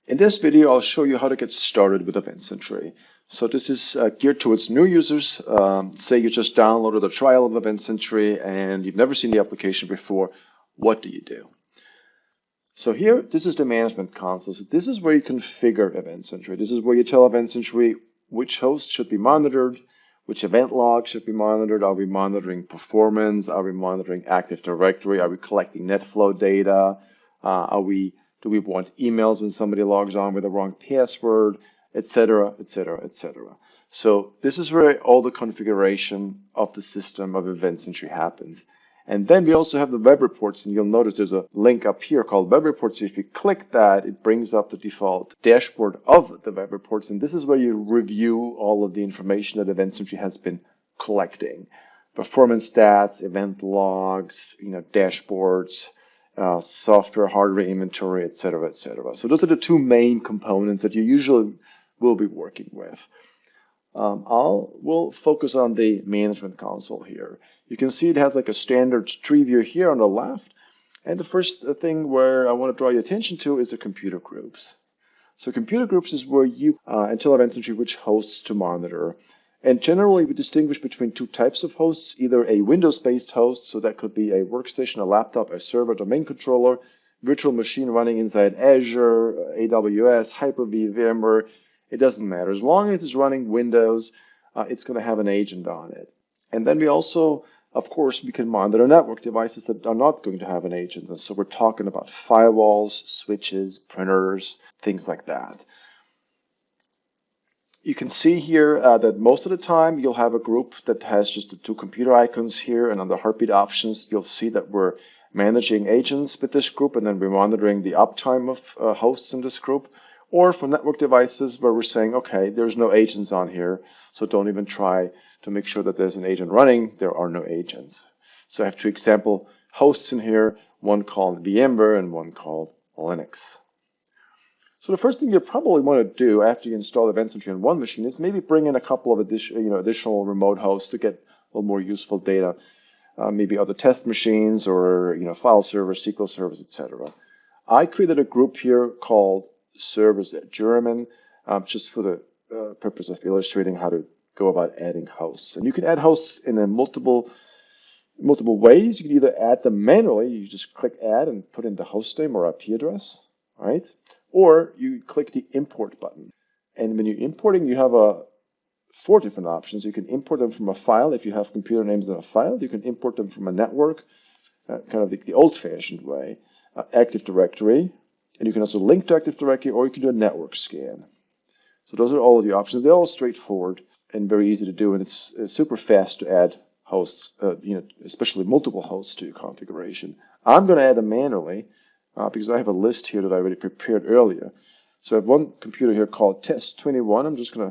In this video, I'll show you how to get started with EventSentry. So this is geared towards new users. Say you just downloaded a trial of EventSentry and you've never seen the application before. What do you do? So here, this is the management console. So this is where you configure EventSentry. This is where you tell EventSentry which host should be monitored, which event log should be monitored. Are we monitoring performance? Are we monitoring Active Directory? Are we collecting NetFlow data? Do we want emails when somebody logs on with the wrong password, etc., etc., etc. So this is where all the configuration of the system of EventSentry happens. And then we also have the web reports, and you'll notice there's a link up here called web reports. So if you click that, it brings up the default dashboard of the web reports. And this is where you review all of the information that EventSentry has been collecting. Performance stats, event logs, dashboards, software, hardware inventory, etc., etc. So those are the two main components that you usually will be working with. We'll focus on the management console here. You can see it has like a standard tree view here on the left. And the first thing where I want to draw your attention to is the computer groups. So computer groups is where you tell EventSentry which hosts to monitor. And generally, we distinguish between two types of hosts, either a Windows-based host, so that could be a workstation, a laptop, a server, domain controller, virtual machine running inside Azure, AWS, Hyper-V, VMware. It doesn't matter. As long as it's running Windows, it's going to have an agent on it. And then we also, of course, we can monitor network devices that are not going to have an agent. And so we're talking about firewalls, switches, printers, things like that. You can see here that most of the time you'll have a group that has just the two computer icons here, and on the heartbeat options you'll see that we're managing agents with this group, and then we're monitoring the uptime of hosts in this group. Or for network devices where we're saying, okay, there's no agents on here, so don't even try to make sure that there's an agent running. There are no agents. So I have two example hosts in here, one called VMware and one called Linux. So the first thing you probably want to do after you install EventSentry on one machine is maybe bring in a couple of additional remote hosts to get a little more useful data, maybe other test machines or file servers, SQL servers, etc. I created a group here called servers at German, just for the purpose of illustrating how to go about adding hosts. And you can add hosts in a multiple ways. You can either add them manually. You just click add and put in the host name or IP address, right? Or you click the import button. And when you're importing, you have 4 different options. You can import them from a file if you have computer names in a file. You can import them from a network, kind of the old-fashioned way, Active Directory. And you can also link to Active Directory, or you can do a network scan. So those are all of the options. They're all straightforward and very easy to do, and it's super fast to add hosts, especially multiple hosts to your configuration. I'm going to add them manually because I have a list here that I already prepared earlier. So I have one computer here called test21. I'm just going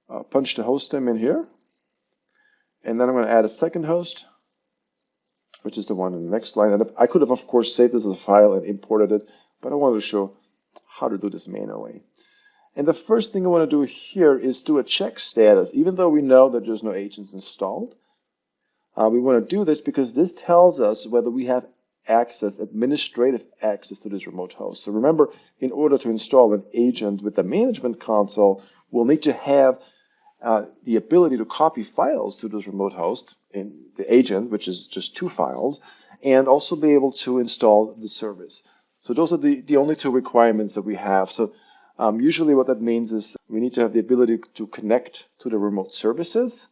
to punch the host name in here, and then I'm going to add a second host, which is the one in the next line. And I could have, of course, saved this as a file and imported it, but I wanted to show how to do this manually. And the first thing I want to do here is do a check status. Even though we know that there's no agents installed, we want to do this because this tells us whether we have access, administrative access to this remote host. So remember, in order to install an agent with the management console, we'll need to have the ability to copy files to this remote host in the agent, which is just 2 files, and also be able to install the service. So those are the only 2 requirements that we have. So usually what that means is we need to have the ability to connect to the remote services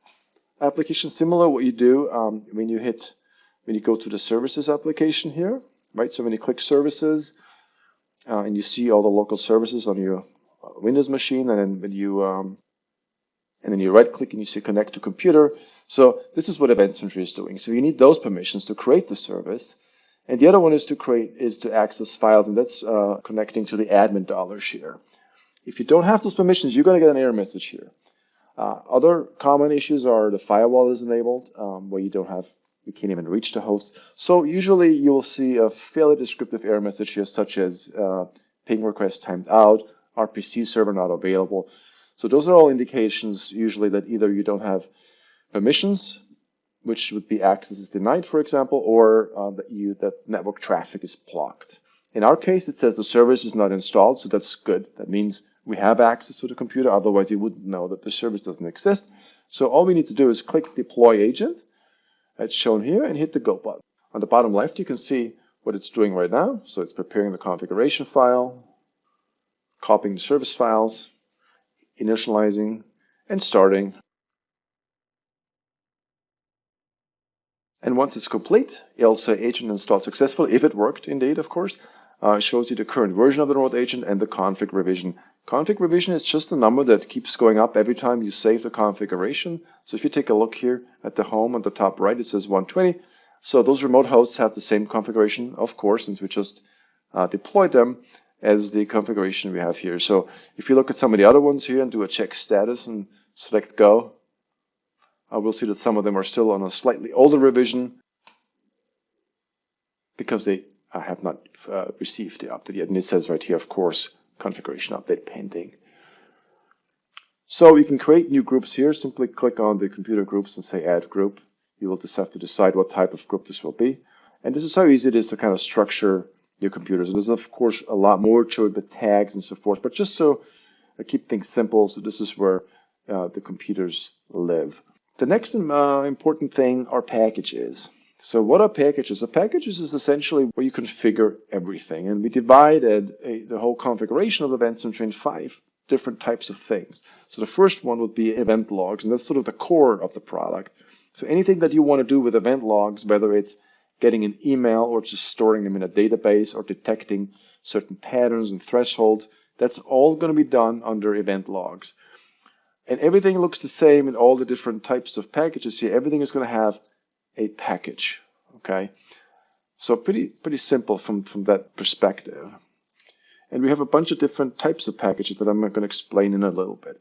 application, similar to what you do when you go to the services application here, right? So when you click services and you see all the local services on your Windows machine, and then when you right click and you see connect to computer. So this is what EventSentry is doing. So you need those permissions to create the service. And the other one is to access files, and that's connecting to the admin $share. If you don't have those permissions, you're going to get an error message here. Other common issues are the firewall is enabled, where you can't even reach the host. So usually you will see a fairly descriptive error message here, such as ping request timed out, RPC server not available. So those are all indications usually that either you don't have permissions, which would be access is denied, for example, or that network traffic is blocked. In our case, it says the service is not installed, so that's good. That means we have access to the computer, otherwise you wouldn't know that the service doesn't exist. So all we need to do is click Deploy Agent, that's shown here, and hit the Go button. On the bottom left, you can see what it's doing right now. So it's preparing the configuration file, copying the service files, initializing, and starting. And once it's complete, it'll say agent installed successfully, if it worked indeed, of course. It shows you the current version of the node agent and the config revision. Config revision is just a number that keeps going up every time you save the configuration. So if you take a look here at the home on the top right, it says 120. So those remote hosts have the same configuration, of course, since we just deployed them, as the configuration we have here. So if you look at some of the other ones here and do a check status and select go, we'll see that some of them are still on a slightly older revision because they have not received the update yet. And it says right here, of course, configuration update pending. So you can create new groups here. Simply click on the computer groups and say add group. You will just have to decide what type of group this will be. And this is how easy it is to kind of structure your computers. And there's, of course, a lot more to it with tags and so forth. But just so I keep things simple, so this is where the computers live. The next important thing are packages. So what are packages? A package is essentially where you configure everything. And we divided the whole configuration of EventSentry in 5 different types of things. So the first one would be event logs, and that's sort of the core of the product. So anything that you want to do with event logs, whether it's getting an email or just storing them in a database or detecting certain patterns and thresholds, that's all going to be done under event logs. And everything looks the same in all the different types of packages here. Everything is going to have a package, okay? So pretty simple from that perspective. And we have a bunch of different types of packages that I'm going to explain in a little bit.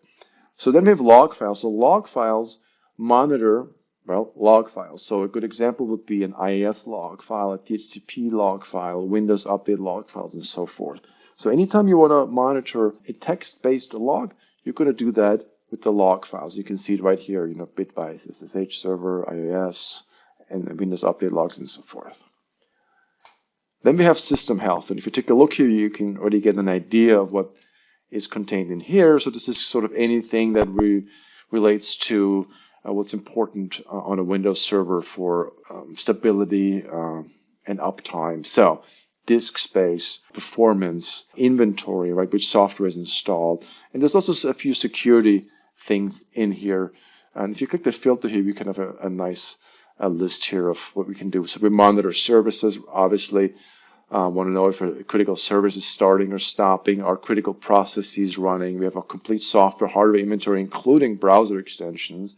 So then we have log files. So log files monitor, well, log files. So a good example would be an IIS log file, a DHCP log file, Windows Update log files, and so forth. So anytime you want to monitor a text-based log, you're going to do that with the log files. You can see it right here, Bitwise, SSH server, IIS, and Windows Update logs, and so forth. Then we have system health. And if you take a look here, you can already get an idea of what is contained in here. So this is sort of anything that relates to what's important on a Windows server for stability and uptime. So disk space, performance, inventory, right, which software is installed. And there's also a few security things in here. And if you click the filter here, you can have a nice list here of what we can do. So we monitor services, obviously. Want to know if a critical service is starting or stopping, are critical processes running. We have a complete software hardware inventory, including browser extensions,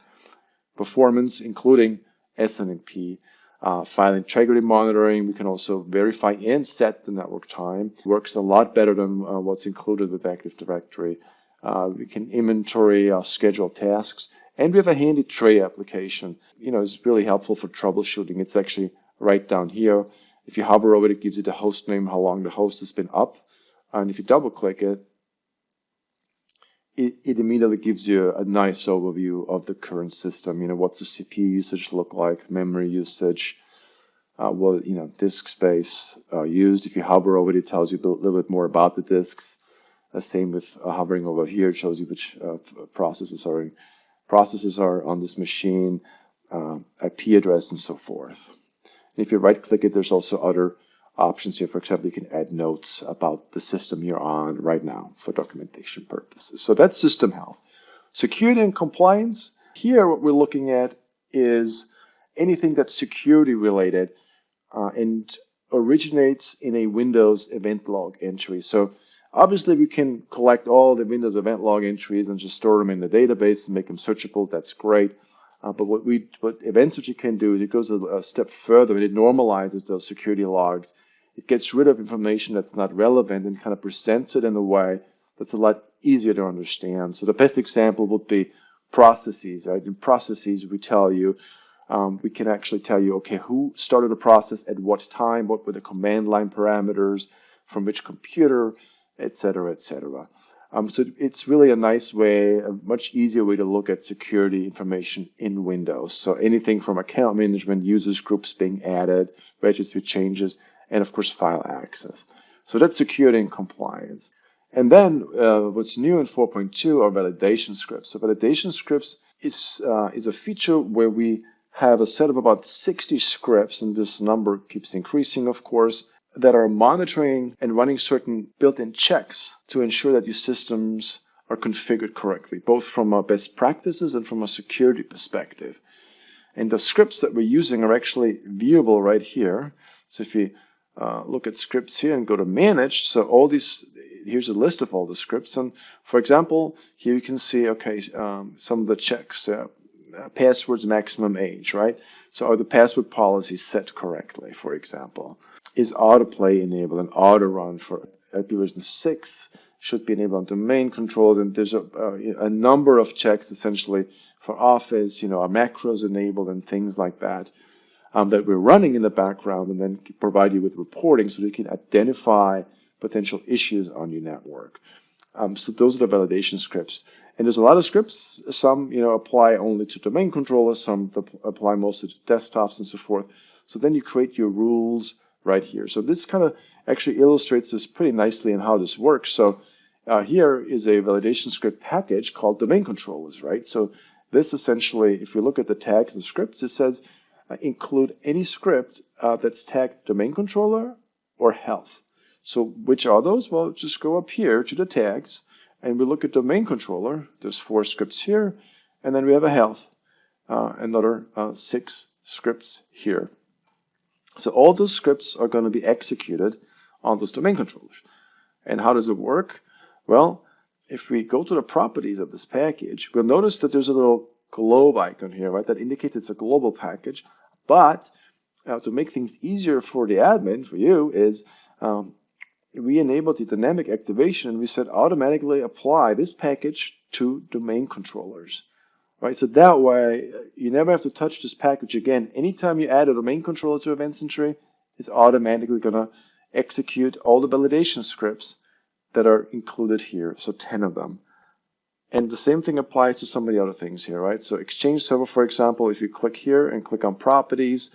performance, including SNMP, file integrity monitoring. We can also verify and set the network time. It works a lot better than what's included with Active Directory. We can inventory, schedule tasks, and we have a handy tray application. It's really helpful for troubleshooting. It's actually right down here. If you hover over it, it gives you the host name, how long the host has been up. And if you double click it, it immediately gives you a nice overview of the current system. What's the CPU usage look like, memory usage, disk space used. If you hover over it, it tells you a little bit more about the disks. Same with hovering over here, it shows you which processes are on this machine, IP address, and so forth. And if you right-click it, there's also other options here. For example, you can add notes about the system you're on right now for documentation purposes. So that's system health. Security and compliance. Here, what we're looking at is anything that's security related and originates in a Windows event log entry. So obviously, we can collect all the Windows event log entries and just store them in the database and make them searchable. That's great. But what EventSentry can do is it goes a step further and it normalizes those security logs. It gets rid of information that's not relevant and kind of presents it in a way that's a lot easier to understand. So the best example would be processes, right? In processes, we can actually tell you, okay, who started a process at what time, what were the command line parameters, from which computer, etc., etc. So it's really a nice way, a much easier way to look at security information in Windows. So anything from account management, users groups being added, registry changes, and of course file access. So that's security and compliance. And then what's new in 4.2 are validation scripts. So validation scripts is a feature where we have a set of about 60 scripts, and this number keeps increasing, of course, that are monitoring and running certain built-in checks to ensure that your systems are configured correctly, both from a best practices and from a security perspective. And the scripts that we're using are actually viewable right here. So if you look at scripts here and go to manage, so all these, here's a list of all the scripts. And for example, here you can see, okay, some of the checks, passwords maximum age, right? So are the password policies set correctly, for example? Is autoplay enabled and auto run for IP version 6 should be enabled on domain controls, and there's a number of checks essentially for Office, are macros enabled and things like that that we're running in the background, and then provide you with reporting so that you can identify potential issues on your network. So those are the validation scripts. And there's a lot of scripts. Some, apply only to domain controllers. Some apply mostly to desktops and so forth. So then you create your rules right here. So this kind of actually illustrates this pretty nicely and how this works. So here is a validation script package called domain controllers, right? So this essentially, if you look at the tags and scripts, it says include any script that's tagged domain controller or health. So which are those? Well, just go up here to the tags and we look at domain controller. There's 4 scripts here, and then we have a health, another 6 scripts here. So all those scripts are going to be executed on those domain controllers. And how does it work? Well, if we go to the properties of this package, we'll notice that there's a little globe icon here, right? That indicates it's a global package. But to make things easier for the admin, for you, is we enabled the dynamic activation, and we said automatically apply this package to domain controllers, right? So that way, you never have to touch this package again. Anytime you add a domain controller to EventSentry, it's automatically going to execute all the validation scripts that are included here, so 10 of them. And the same thing applies to some of the other things here, right? So Exchange Server, for example, if you click here and click on Properties,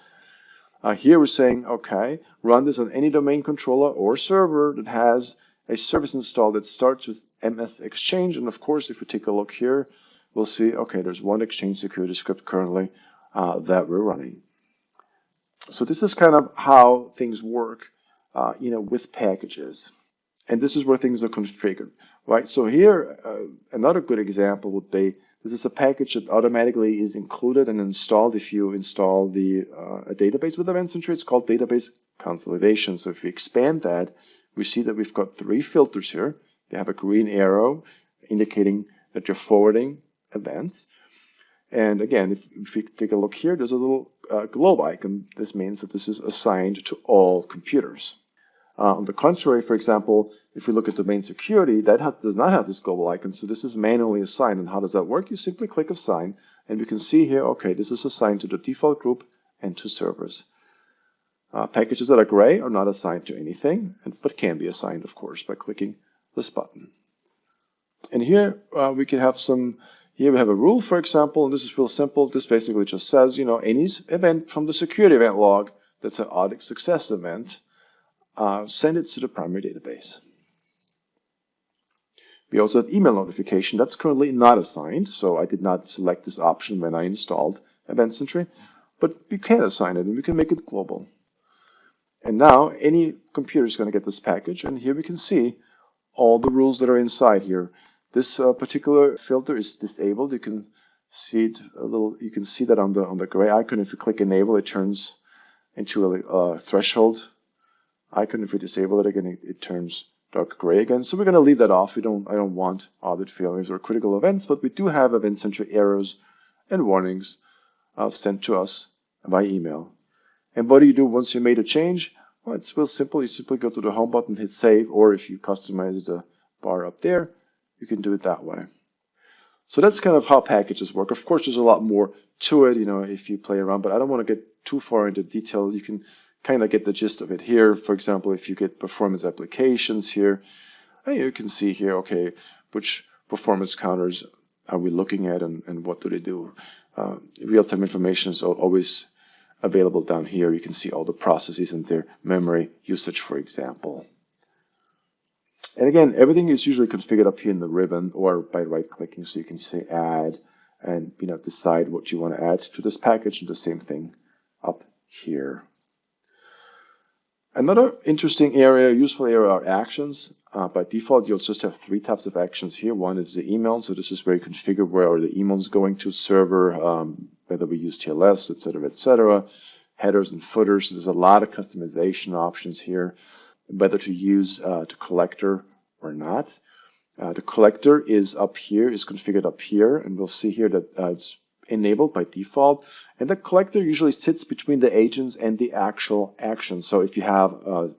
here we're saying, okay, run this on any domain controller or server that has a service installed that starts with MS Exchange. And of course, if we take a look here, we'll see, okay, there's one Exchange security script currently that we're running. So this is kind of how things work, with packages. And this is where things are configured, right? So here, another good example would be, this is a package that automatically is included and installed if you install a database with EventSentry. It's called database consolidation. So if we expand that, we see that we've got 3 filters here. They have a green arrow indicating that you're forwarding events. And again, if we take a look here, there's a little globe icon. This means that this is assigned to all computers. On the contrary, for example, if we look at domain security, that does not have this global icon, so this is manually assigned. And how does that work? You simply click Assign, and we can see here, okay, this is assigned to the default group and to servers. Packages that are gray are not assigned to anything, but can be assigned, of course, by clicking this button. And here we can have here we have a rule, for example, and this is real simple. This basically just says, any event from the security event log that's an audit success event, send it to the primary database. We also have email notification. That's currently not assigned, so I did not select this option when I installed EventSentry, but we can assign it and we can make it global. And now any computer is going to get this package, and here we can see all the rules that are inside here. This particular filter is disabled. You can see it you can see that on the gray icon. If you click enable, it turns into a threshold icon. If we disable it again, it turns dark gray again. So we're going to leave that off. I don't want audit failures or critical events, but we do have EventSentry errors and warnings sent to us by email. And what do you do once you made a change? Well, it's real simple. You simply go to the home button, hit save, or if you customize the bar up there, you can do it that way. So that's kind of how packages work. Of course, there's a lot more to it, if you play around, but I don't want to get too far into detail. You can kind of get the gist of it here. For example, if you get performance applications here, you can see here, okay, which performance counters are we looking at and what do they do? Real-time information is always available down here. You can see all the processes and their memory usage, for example. And again, everything is usually configured up here in the ribbon or by right-clicking, so you can say add and decide what you want to add to this package, and the same thing up here. Another interesting area, useful area, are actions. By default, you'll just have three types of actions here. One is the email, so this is where you configure where the email is going to server, whether we use TLS, etc., etc. Headers and footers, so there's a lot of customization options here, whether to use the collector or not. The collector is up here, is configured up here, and we'll see here that it's enabled by default. And the collector usually sits between the agents and the actual action. So if you have,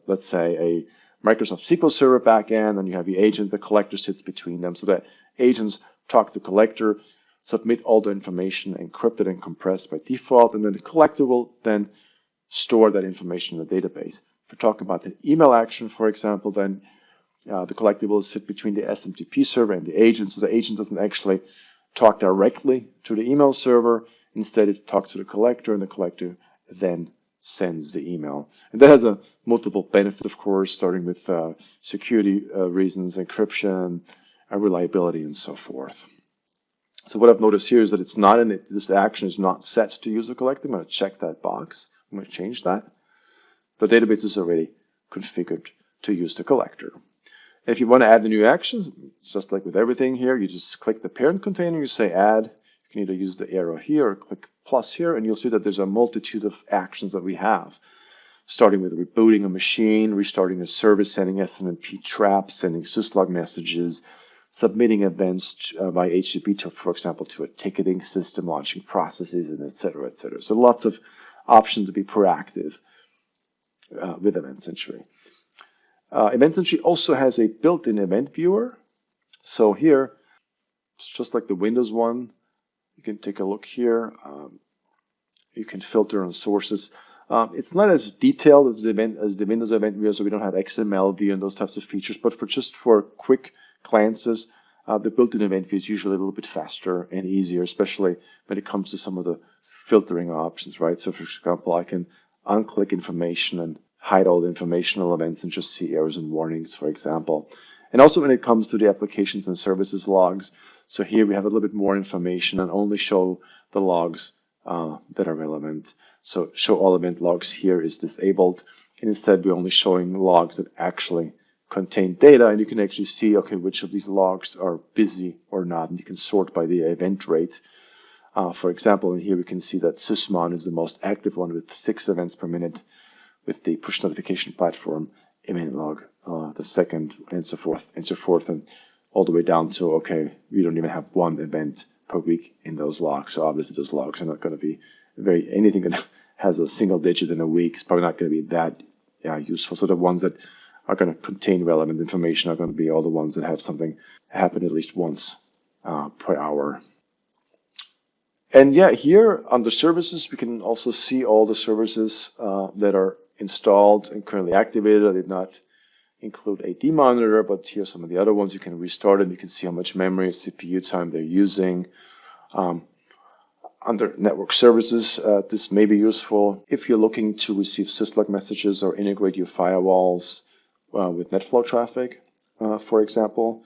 let's say, a Microsoft SQL Server backend, and you have the agent, the collector sits between them. So that agents talk to the collector, submit all the information encrypted and compressed by default, and then the collector will then store that information in the database. If we're talking about an email action, for example, then the collector will sit between the SMTP server and the agent, so the agent doesn't actually talk directly to the email server. Instead, it talks to the collector, and the collector then sends the email. And that has a multiple benefits, of course, starting with security reasons, encryption, reliability, and so forth. So what I've noticed here is that it's not in it. This action is not set to use the collector. I'm going to check that box. I'm going to change that. The database is already configured to use the collector. If you want to add the new actions, just like with everything here, you just click the parent container, you say add. You can either use the arrow here or click plus here, and you'll see that there's a multitude of actions that we have, starting with rebooting a machine, restarting a service, sending SNMP traps, sending syslog messages, submitting events by HTTP, to, for example, to a ticketing system, launching processes, and et cetera, et cetera. So lots of options to be proactive with EventSentry. EventSentry also has a built-in event viewer. So here, it's just like the Windows one. You can take a look here. You can filter on sources. It's not as detailed as the Windows event viewer, so we don't have XML view and those types of features. But for quick glances, the built-in event view is usually a little bit faster and easier, especially when it comes to some of the filtering options, right? So, for example, I can unclick information and hide all the informational events and just see errors and warnings, for example. And also when it comes to the applications and services logs, so here we have a little bit more information and only show the logs that are relevant. So show all event logs here is disabled, and instead we're only showing logs that actually contain data, and you can actually see, okay, which of these logs are busy or not, and you can sort by the event rate. For example, and here we can see that Sysmon is the most active one with 6 events per minute, with the push notification platform, event log, the second, and so forth, and all the way down to, okay, we don't even have 1 event per week in those logs. So obviously those logs are not going to be anything that has a single digit in a week is probably not going to be that useful. So the ones that are going to contain relevant information are going to be all the ones that have something happen at least once per hour. And yeah, here under services, we can also see all the services that are installed and currently activated. I did not include a demonitor, but here are some of the other ones. You can restart it. You can see how much memory, CPU time they're using. Under network services, this may be useful if you're looking to receive syslog messages or integrate your firewalls with NetFlow traffic, for example.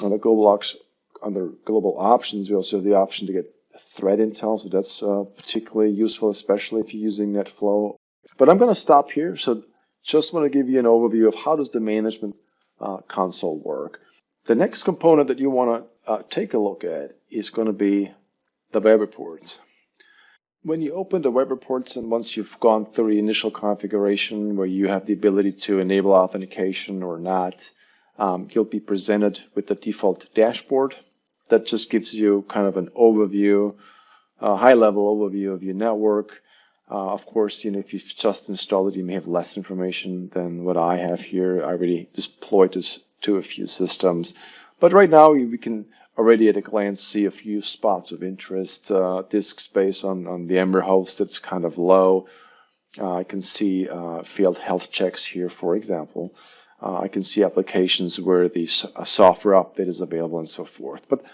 Under global options, we also have the option to get threat intel, so that's particularly useful, especially if you're using NetFlow. But I'm going to stop here. So just want to give you an overview of how does the management console work. The next component that you want to take a look at is going to be the web reports. When you open the web reports, and once you've gone through the initial configuration where you have the ability to enable authentication or not, you'll be presented with the default dashboard that just gives you kind of an overview, a high-level overview of your network. Of course, if you've just installed it, you may have less information than what I have here. I already deployed this to a few systems. But right now, we can already at a glance see a few spots of interest. Disk space on VMware host that's kind of low. I can see failed health checks here, for example. I can see applications where the software update is available and so forth. But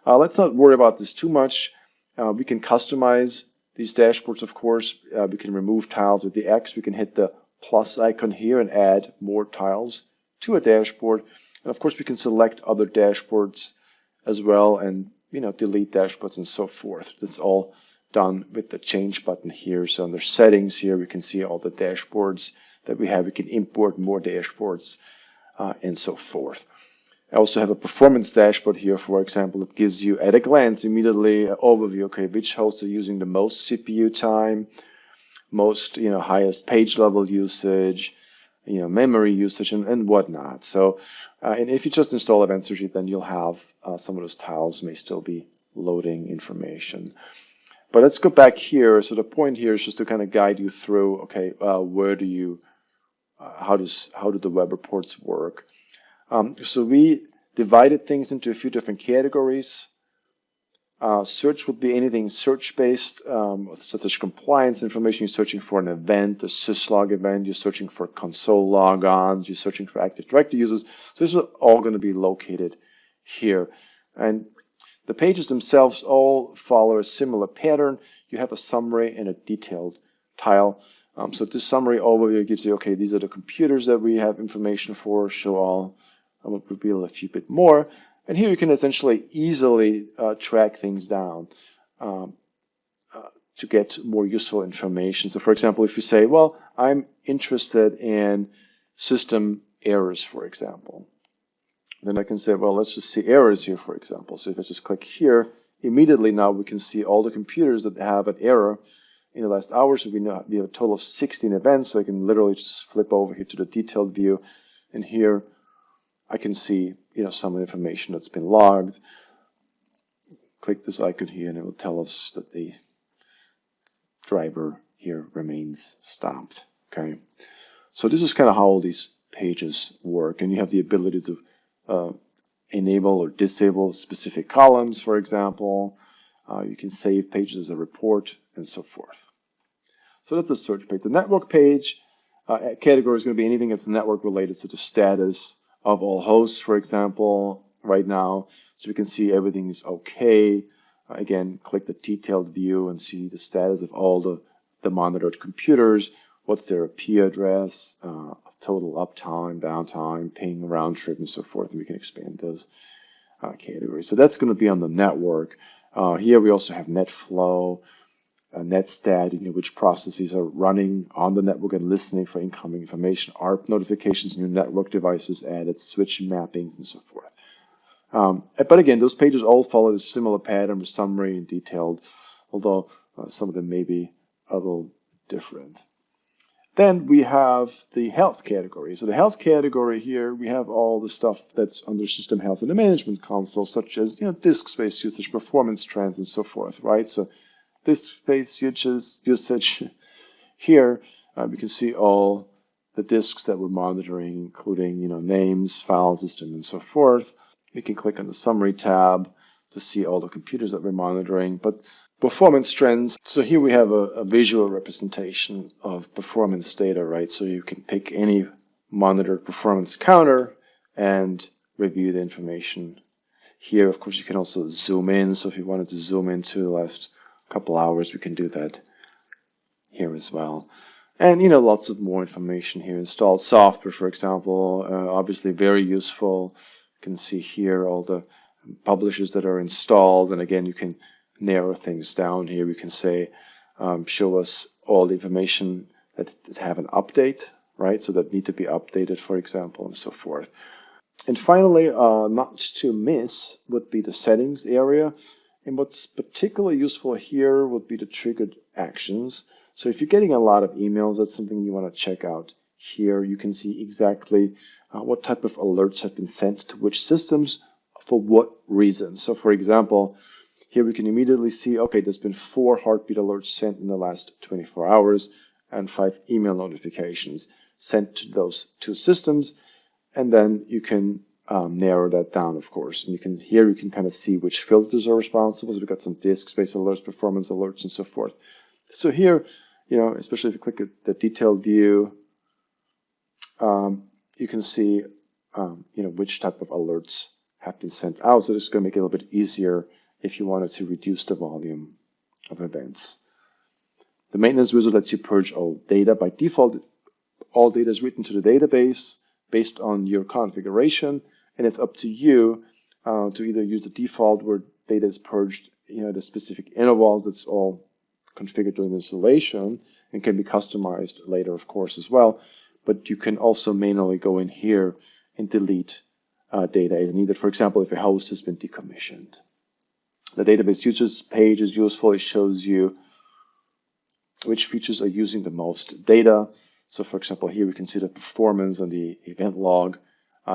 let's not worry about this too much. We can customize these dashboards, of course. We can remove tiles with the X. We can hit the plus icon here and add more tiles to a dashboard. And of course, we can select other dashboards as well and, delete dashboards and so forth. That's all done with the change button here. So under settings here, we can see all the dashboards that we have. We can import more dashboards and so forth. I also have a performance dashboard here, for example, that gives you at a glance immediately an overview. Okay, which hosts are using the most CPU time, most highest page level usage, memory usage and whatnot. So, and if you just install EventSentry, then you'll have some of those tiles may still be loading information. But let's go back here. So the point here is just to kind of guide you through. Okay, where do you, how do the web reports work? So we divided things into a few different categories. Search would be anything search-based, such as compliance information. You're searching for an event, a syslog event. You're searching for console logons. You're searching for Active Directory users. So this is all going to be located here. And the pages themselves all follow a similar pattern. You have a summary and a detailed tile. So this summary overview gives you, okay, these are the computers that we have information for. Show all. I will reveal a few bit more. And here you can essentially easily track things down to get more useful information. So for example, if you say, well, I'm interested in system errors, for example, then I can say, well, let's just see errors here, for example. So if I just click here, immediately now we can see all the computers that have an error in the last hour. So we have a total of 16 events. So I can literally just flip over here to the detailed view. And here I can see, some information that's been logged. Click this icon here and it will tell us that the driver here remains stopped. Okay. So this is kind of how all these pages work. And you have the ability to enable or disable specific columns, for example. You can save pages as a report and so forth. So that's the search page. The network page category is going to be anything that's network related to the status of all hosts, for example, right now. So we can see everything is okay. Again, click the detailed view and see the status of all the monitored computers. What's their IP address, total uptime, downtime, ping, round trip, and so forth. And we can expand those categories. So that's going to be on the network. Here we also have NetFlow, NetStat, which processes are running on the network and listening for incoming information, ARP notifications, new network devices added, switch mappings, and so forth. But again, those pages all follow a similar pattern with summary and detailed, although some of them may be a little different. Then we have the health category. So the health category here, we have all the stuff that's under system health in the management console, such as disk space usage, performance trends, and so forth, right? So disk space usage here, we can see all the disks that we're monitoring, including names, file system, and so forth. We can click on the summary tab to see all the computers that we're monitoring. But performance trends, so here we have a visual representation of performance data, right? So you can pick any monitored performance counter and review the information. Here, of course, you can also zoom in. So if you wanted to zoom into the last couple hours, we can do that here as well. And lots of more information here. Installed software, for example, obviously very useful. You can see here all the publishers that are installed, and again you can narrow things down here. We can say show us all the information that have an update, right? So that need to be updated, for example, and so forth. And finally, not to miss would be the settings area. And what's particularly useful here would be the triggered actions. So if you're getting a lot of emails, that's something you want to check out here. You can see exactly what type of alerts have been sent to which systems for what reason. So for example, here we can immediately see, okay, there's been 4 heartbeat alerts sent in the last 24 hours and 5 email notifications sent to those 2 systems. And then you can narrow that down, of course. And here you can kind of see which filters are responsible. So we've got some disk space alerts, performance alerts, and so forth. So here, especially if you click at the detailed view, you can see, which type of alerts have been sent out. So this is going to make it a little bit easier if you wanted to reduce the volume of events. The maintenance wizard lets you purge all data. By default, all data is written to the database. based on your configuration, and it's up to you to either use the default where data is purged, at a specific interval that's all configured during the installation and can be customized later, of course, as well. But you can also manually go in here and delete data as needed. For example, if a host has been decommissioned. The database users page is useful. It shows you which features are using the most data. So for example, here we can see the performance on the event log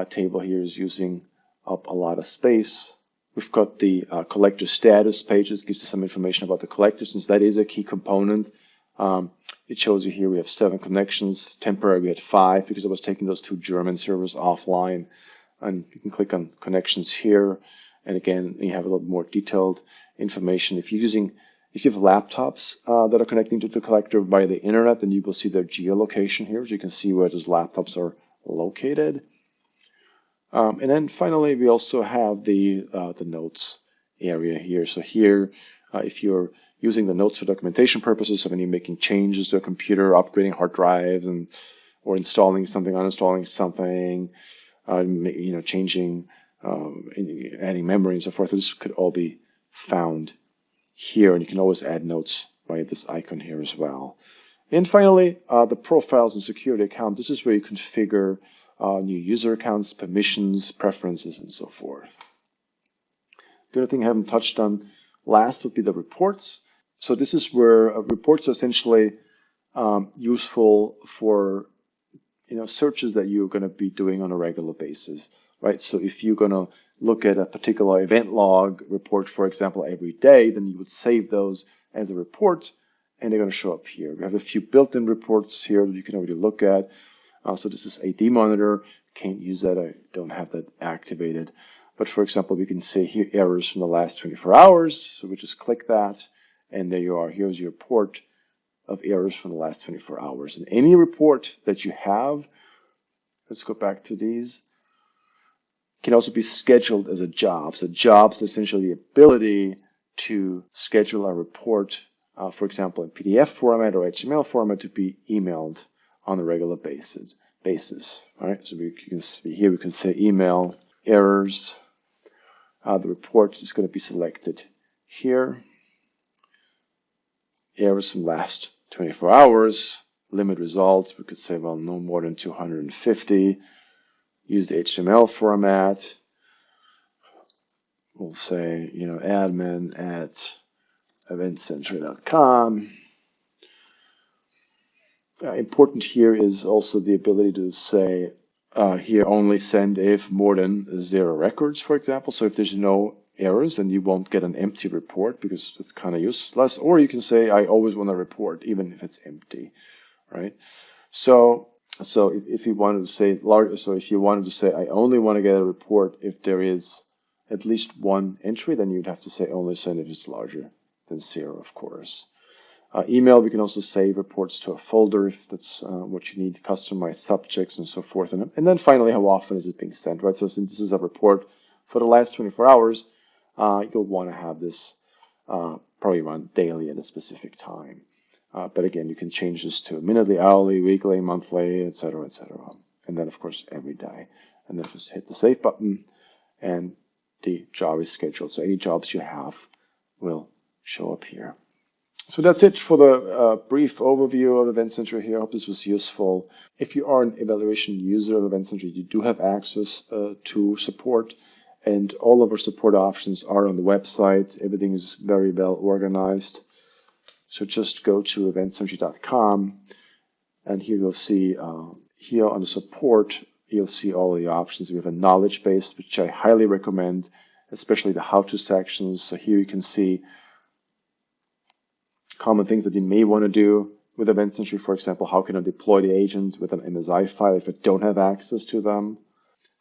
table here is using up a lot of space. We've got the collector status page. This gives you some information about the collector, since that is a key component. It shows you here we have 7 connections. Temporary we had 5 because I was taking those 2 German servers offline. And you can click on connections here. And again, you have a little more detailed information. If you have laptops that are connecting to the collector via the internet, then you will see their geolocation here, so you can see where those laptops are located. And then finally, we also have the notes area here. So here, if you're using the notes for documentation purposes, so when you're making changes to a computer, upgrading hard drives, or installing something, uninstalling something, changing, adding memory and so forth, this could all be found here, and you can always add notes by this icon here as well. And finally, the profiles and security account. This is where you configure new user accounts, permissions, preferences, and so forth. The other thing I haven't touched on last would be the reports. So this is where reports are essentially useful for searches that you're going to be doing on a regular basis, right? So if you're going to look at a particular event log report, for example, every day, then you would save those as a report, and they're going to show up here. We have a few built-in reports here that you can already look at. So this is AD monitor. Can't use that. I don't have that activated. But for example, we can say here errors from the last 24 hours. So we just click that, and there you are. Here's your report of errors from the last 24 hours. And any report that you have, let's go back to these, can also be scheduled as a job. So jobs is essentially the ability to schedule a report, for example, in PDF format or HTML format, to be emailed on a regular basis. All right, so you can see here, we can say email errors. The report is going to be selected here. Errors from last 24 hours. Limit results, we could say, well, no more than 250. Use the HTML format. We'll say, admin at EventSentry.com. Important here is also the ability to say here only send if more than 0 records, for example. So if there's no errors, then you won't get an empty report because it's kind of useless. Or you can say I always want a report, even if it's empty, right? So if you wanted to say I only want to get a report if there is at least 1 entry, then you'd have to say only send if it's larger than 0, of course. Email, we can also save reports to a folder if that's what you need, customize subjects and so forth. And then finally, how often is it being sent, right? So since this is a report for the last 24 hours, you'll want to have this probably run daily at a specific time. But again, you can change this to minutely, hourly, weekly, monthly, etc., etc. And then, of course, every day. And then just hit the save button, and the job is scheduled. So any jobs you have will show up here. So that's it for the brief overview of EventSentry here. I hope this was useful. If you are an evaluation user of EventSentry, you do have access to support, and all of our support options are on the website. Everything is very well organized. So just go to EventSentry.com, and here you'll see, here on the support, you'll see all the options. We have a knowledge base, which I highly recommend, especially the how-to sections. So here you can see common things that you may want to do with EventSentry. For example, how can I deploy the agent with an MSI file if I don't have access to them?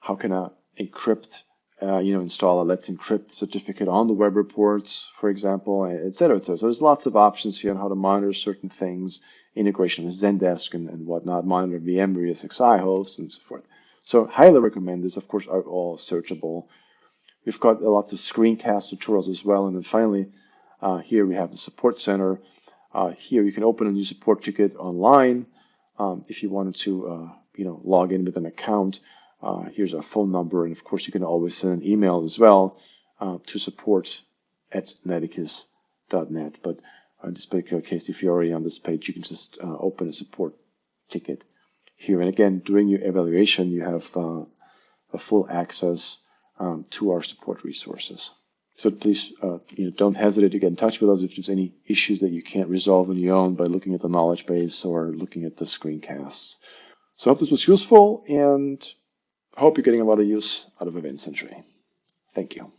How can I encrypt, install a Let's Encrypt certificate on the web reports, for example, et cetera, et cetera. So there's lots of options here on how to monitor certain things, integration with Zendesk and whatnot, monitor VMware ESXi hosts and so forth. So highly recommend this. Of course, are all searchable. We've got lots of screencast tutorials as well. And then finally, here we have the support center. Here you can open a new support ticket online if you wanted to log in with an account, here's a phone number, and of course you can always send an email as well to support@NETIKUS.NET. But in this particular case, if you're already on this page, you can just open a support ticket here. And again, during your evaluation, you have a full access to our support resources. So please, don't hesitate to get in touch with us if there's any issues that you can't resolve on your own by looking at the knowledge base or looking at the screencasts. So I hope this was useful, and I hope you're getting a lot of use out of EventSentry. Thank you.